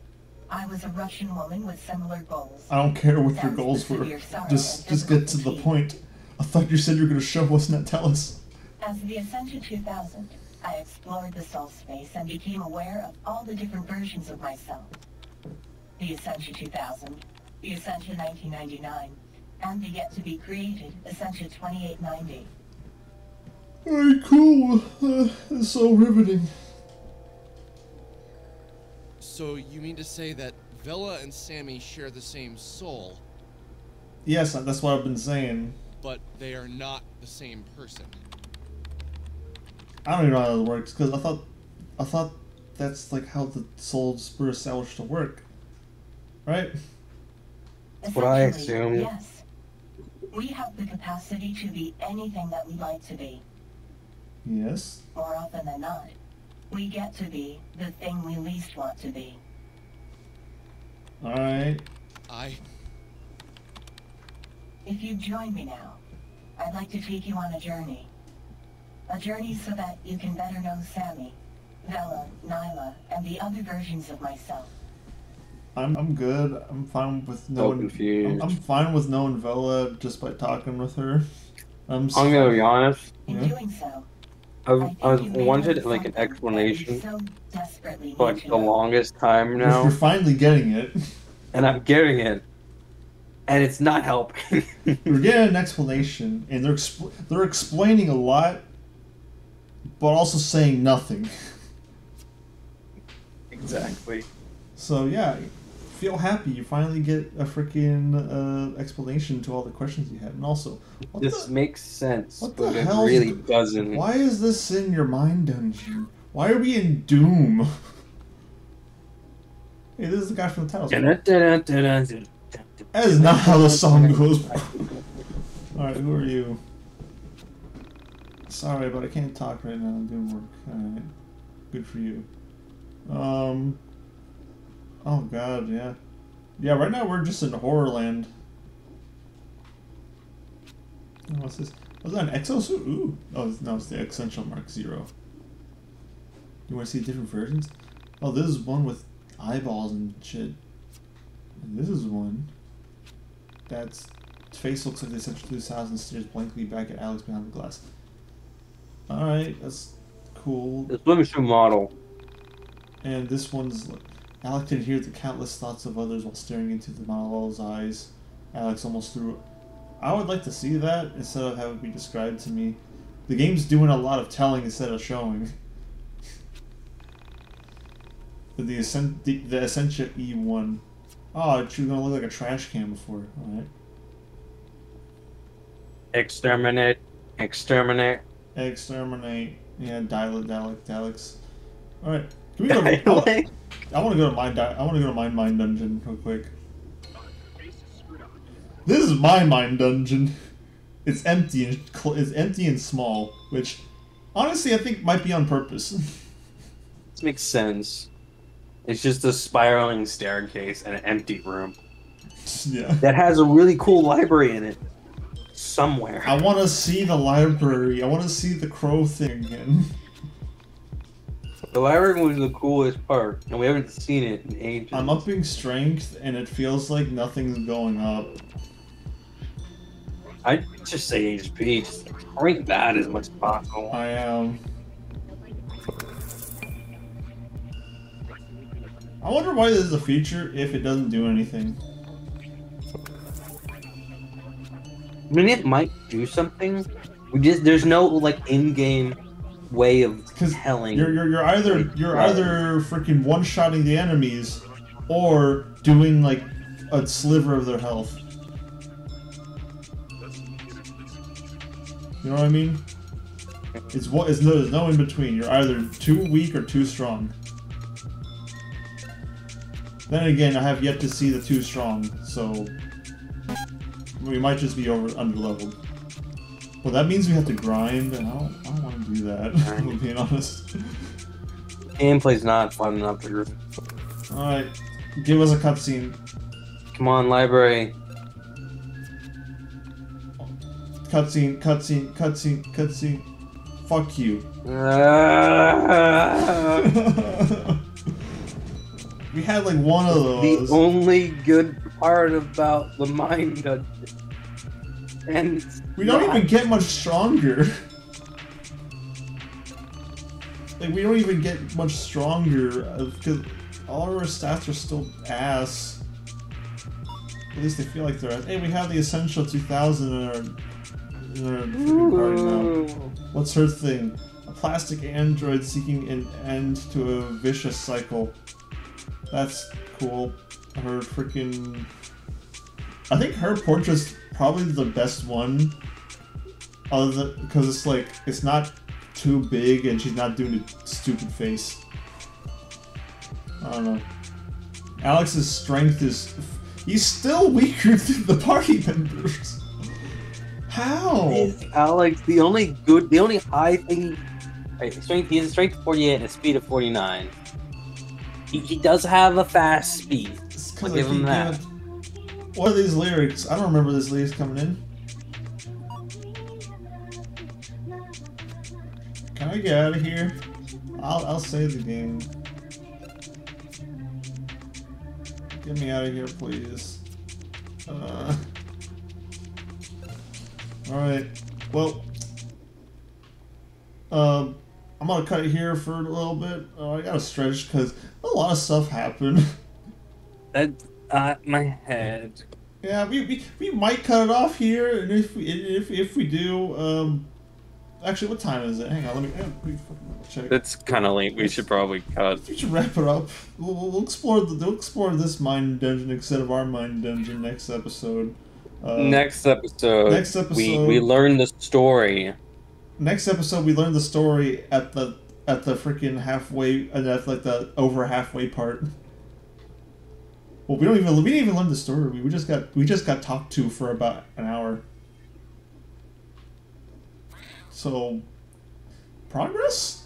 [SPEAKER 7] I was a Russian woman with similar goals.
[SPEAKER 2] I don't care what your
[SPEAKER 7] Sounds
[SPEAKER 2] goals were.
[SPEAKER 7] severe sorrow
[SPEAKER 2] Just
[SPEAKER 7] and
[SPEAKER 2] get to the
[SPEAKER 7] difficulty.
[SPEAKER 2] point. I thought you said you were going to show us, not tell us.
[SPEAKER 7] As the Essentia 2000, I explored the soul space and became aware of all the different versions of myself. The Essentia 2000, the Essentia 1999, and the yet-to-be-created Essentia 2890.
[SPEAKER 2] Alright, cool. It's so riveting.
[SPEAKER 1] So you mean to say that Vela and Sammy share the same soul,
[SPEAKER 2] Yes, that's what I've been saying.
[SPEAKER 1] but they are not the same person?
[SPEAKER 2] I don't even know how that works, because I thought that's like how the souls were established to work. Right?
[SPEAKER 3] That's what I
[SPEAKER 7] Essentially,
[SPEAKER 3] assumed.
[SPEAKER 7] yes. We have the capacity to be anything that we like to be.
[SPEAKER 2] Yes.
[SPEAKER 7] More often than not, we get to be the thing we least want to be.
[SPEAKER 2] Alright.
[SPEAKER 7] If you join me now, I'd like to take you on a journey. A journey so that you can better know Sammy, Vela, Nyla, and the other versions of myself.
[SPEAKER 2] I'm good. I'm fine with
[SPEAKER 3] So
[SPEAKER 2] knowing.
[SPEAKER 3] confused.
[SPEAKER 2] I'm fine with knowing Vela just by talking with her.
[SPEAKER 3] I'm gonna be honest.
[SPEAKER 7] In
[SPEAKER 2] Yeah.
[SPEAKER 7] doing so,
[SPEAKER 3] I've
[SPEAKER 7] you may
[SPEAKER 3] wanted
[SPEAKER 7] learn
[SPEAKER 3] like an
[SPEAKER 7] something that you
[SPEAKER 3] explanation
[SPEAKER 7] so desperately
[SPEAKER 3] for
[SPEAKER 7] need
[SPEAKER 3] like
[SPEAKER 7] to
[SPEAKER 3] the
[SPEAKER 7] know.
[SPEAKER 3] longest time
[SPEAKER 2] You're
[SPEAKER 3] now,
[SPEAKER 2] finally getting it.
[SPEAKER 3] and I'm getting it, and it's not helping.
[SPEAKER 2] We're getting an explanation, and they're explaining a lot, but also saying nothing.
[SPEAKER 3] Exactly.
[SPEAKER 2] So yeah, feel happy. You finally get a freaking explanation to all the questions you had, and also, what
[SPEAKER 3] This
[SPEAKER 2] the,
[SPEAKER 3] makes sense,
[SPEAKER 2] what
[SPEAKER 3] but
[SPEAKER 2] the
[SPEAKER 3] it
[SPEAKER 2] hell?
[SPEAKER 3] really doesn't.
[SPEAKER 2] Why is this in your mind dungeon? Why are we in Doom? Hey, this is the guy from the title.
[SPEAKER 3] Dun-dun-dun-dun-dun-dun.
[SPEAKER 2] That is not how the song goes. Alright, who are you? Sorry, but I can't talk right now. I'm doing work. Alright. Good for you. Oh god, yeah. Yeah, right now we're just in Horrorland. Oh, what's this? Was that an exosuit? Ooh. Oh, no, it's the Essential Mark Zero. You want to see different versions? Oh, this is one with eyeballs and shit. And this is one that's face looks like the Essential 2000 stares blankly back at Alex behind the glass. Alright, that's cool.
[SPEAKER 3] The swimsuit model.
[SPEAKER 2] And this one's like, Alex can hear the countless thoughts of others while staring into the model's eyes. Alex almost threw I would like to see that instead of having it be described to me. The game's doing a lot of telling instead of showing. The Essentia E1. Oh, she was gonna look like a trash can before. Alright.
[SPEAKER 3] Exterminate. Exterminate.
[SPEAKER 2] Exterminate. Yeah, Dialex. Alright. Can we go to, I wanna go to my mine dungeon real quick. This is my mine dungeon. It's empty and small, which honestly I think might be on purpose.
[SPEAKER 3] This makes sense. It's just a spiraling staircase and an empty room.
[SPEAKER 2] Yeah.
[SPEAKER 3] That has a really cool library in it. Somewhere.
[SPEAKER 2] I want to see the library. I want to see the crow thing again.
[SPEAKER 3] The library was the coolest part, and we haven't seen it in ages.
[SPEAKER 2] I'm upping strength, and it feels like nothing's going up.
[SPEAKER 3] I'd just say HP. Just crank that as much as possible.
[SPEAKER 2] I am. I wonder why this is a feature if it doesn't do anything.
[SPEAKER 3] I mean, it might do something. There's no like in-game way of telling.
[SPEAKER 2] You're either freaking one-shotting the enemies, or doing like a sliver of their health. You know what I mean? There's no in between. You're either too weak or too strong. Then again, I have yet to see the too strong, so we might just be under-leveled. Well, that means we have to grind, and I don't want to do that, if I'm being honest.
[SPEAKER 3] Gameplay's not fun enough for group.
[SPEAKER 2] Alright, give us a cutscene.
[SPEAKER 3] Come on, library.
[SPEAKER 2] Cutscene. Fuck you. We had like one of those.
[SPEAKER 3] The only good part about the mine dungeon. And
[SPEAKER 2] we don't even get much stronger. Like, we don't even get much stronger because all of our stats are still ass. At least they feel like they're ass. Hey, we have the Essential 2000 in our freaking party now. What's her thing? A plastic android seeking an end to a vicious cycle. That's cool. Her freaking... I think her portrait's probably the best one. Other than... because it's like... it's not too big and she's not doing a stupid face. I don't know. Alex's strength is... he's still weaker than the party members. How?
[SPEAKER 3] Is Alex the only high thing? Right, he has a strength of 48 and a speed of 49. He does have a fast speed. I'll give him that.
[SPEAKER 2] What are these lyrics? I don't remember these lyrics coming in. Can I get out of here? I'll save the game. Get me out of here, please. Alright. Well, I'm gonna cut it here for a little bit. I gotta stretch because a lot of stuff happened.
[SPEAKER 3] That my head.
[SPEAKER 2] Yeah, we might cut it off here, and if we do, actually, what time is it? Hang on, let me check.
[SPEAKER 3] It's kind of late. We should probably cut.
[SPEAKER 2] We should wrap it up. We'll explore this mine dungeon instead of our mine dungeon next episode.
[SPEAKER 3] Next episode. We learn the story.
[SPEAKER 2] Next episode, we learn the story at the freaking halfway, at like the over halfway part. Well, we didn't even learn the story. We just got talked to for about an hour. So, progress.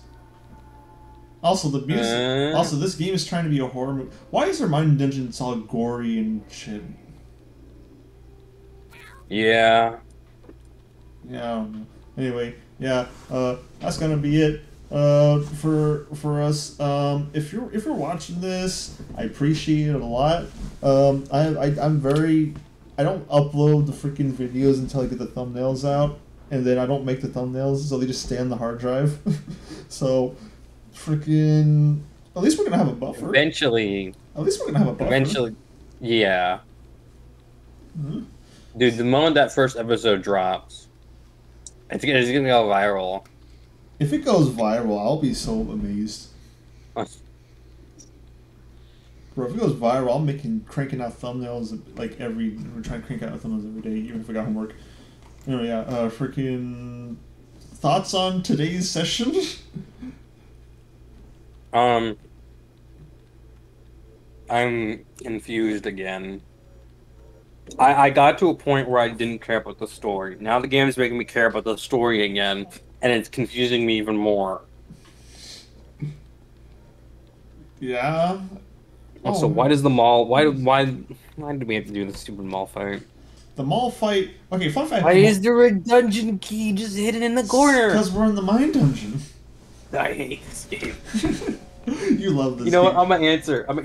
[SPEAKER 2] Also, the music. Also, this game is trying to be a horror movie. Why is their mine dungeons all gory and shit?
[SPEAKER 3] Yeah.
[SPEAKER 2] Yeah, I don't know. Anyway, yeah, that's gonna be it for us. If you're watching this, I appreciate it a lot. I don't upload the freaking videos until I get the thumbnails out, and then I don't make the thumbnails, so they just stay on the hard drive. So, freaking, at least we're gonna have a buffer.
[SPEAKER 3] Eventually.
[SPEAKER 2] At least we're gonna have a buffer.
[SPEAKER 3] Eventually, yeah.
[SPEAKER 2] Mm-hmm.
[SPEAKER 3] Dude, the moment that first episode drops, it's gonna go viral.
[SPEAKER 2] If it goes viral, I'll be so amazed. Bro, if it goes viral, I'm cranking out thumbnails like we're trying to crank out thumbnails every day, even if I got homework. Anyway, yeah, freaking thoughts on today's session?
[SPEAKER 3] I'm confused again. I got to a point where I didn't care about the story. Now the game is making me care about the story again, and it's confusing me even more.
[SPEAKER 2] Yeah.
[SPEAKER 3] Also, why does the mall? Why do we have to do the stupid mall fight?
[SPEAKER 2] The mall fight. Okay, fun fact.
[SPEAKER 3] Why is there a dungeon key just hidden in the corner?
[SPEAKER 2] Because we're in the mine dungeon.
[SPEAKER 3] I hate this game.
[SPEAKER 2] You love this.
[SPEAKER 3] You know
[SPEAKER 2] game.
[SPEAKER 3] what? I'm gonna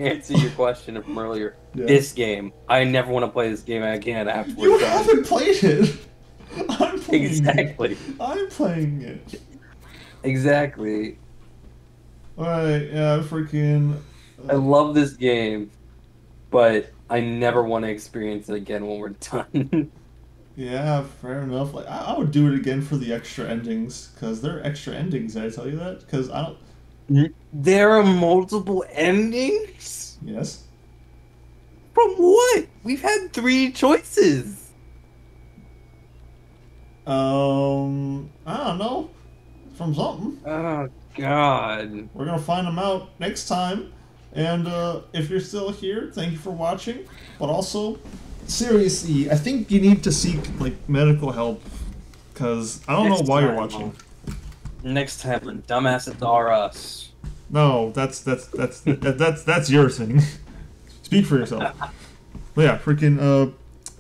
[SPEAKER 3] answer your question from earlier.
[SPEAKER 2] Yeah.
[SPEAKER 3] This game, I never want to play this game again afterwards.
[SPEAKER 2] You haven't played it. I'm playing
[SPEAKER 3] Exactly.
[SPEAKER 2] it. I'm playing it.
[SPEAKER 3] Exactly.
[SPEAKER 2] Alright, yeah, freaking.
[SPEAKER 3] I love this game, but I never want to experience it again when we're done.
[SPEAKER 2] Yeah, fair enough. Like, I would do it again for the extra endings, because they're extra endings. Did I tell you that? Because I don't.
[SPEAKER 3] There are multiple endings?
[SPEAKER 2] Yes.
[SPEAKER 3] From what? We've had 3 choices.
[SPEAKER 2] I don't know. From something.
[SPEAKER 3] Oh, God.
[SPEAKER 2] We're gonna find them out next time. And if you're still here, thank you for watching. But also, seriously, I think you need to seek like medical help, because I don't know why you're watching.
[SPEAKER 3] Next time, when dumbasses are us.
[SPEAKER 2] No, that's your thing. Speak for yourself. But yeah, freaking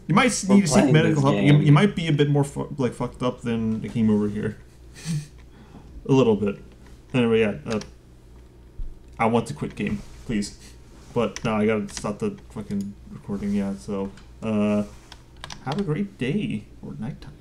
[SPEAKER 2] you might need to seek medical help. You might be a bit more fucked up than the game over here. A little bit. Anyway, yeah. I want to quit game, please. But no, I gotta stop the fucking recording. Yeah. So have a great day or nighttime.